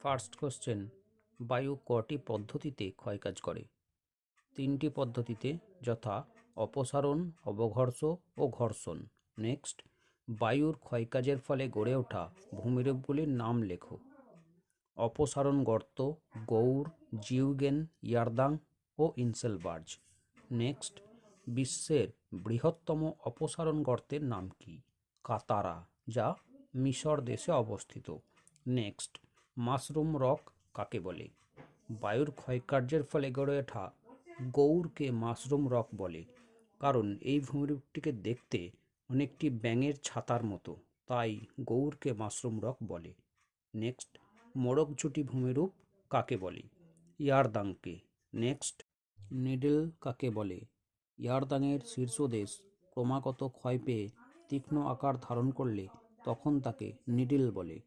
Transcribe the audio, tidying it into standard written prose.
First question, বায়ু কটি পদ্ধতিতে ক্ষয়কাজ করে? 3টি পদ্ধতিতে, যথা অপসারণ, অবঘর্ষ ও ঘর্ষণ। নেক্সট, বায়ুর ক্ষয়কাজের ফলে গড়ে ওঠা ভূমিরূপগুলির নাম লেখো। অপসারণ গর্ত: গৌর, জিউগেন, ইয়ারদাং ও ইনসেলবার্জ। নেক্সট, বিশ্বের বৃহত্তম অপসারণ গর্তের নাম কি? কাতারা, যা মিশর দেশে অবস্থিত। নেক্সট, মাশরুম রক কাকে বলে? বায়ুর ক্ষয়কার্যের ফলে গড়ে ওঠা গৌরকে মাশরুম রক বলে, কারণ এই ভূমিরূপটিকে দেখতে অনেকটি ব্যাঙের ছাতার মতো, তাই গৌরকে মাশরুম রক বলে। নেক্সট, মোড়কঝুঁটি ভূমিরূপ কাকে বলে? ইয়ারদাংকে। নেক্সট, নিডল কাকে বলে? ইয়ারদাংয়ের শীর্ষদেশ ক্রমাগত ক্ষয় পেয়ে তীক্ষ্ণ আকার ধারণ করলে তখন তাকে নিডল বলে।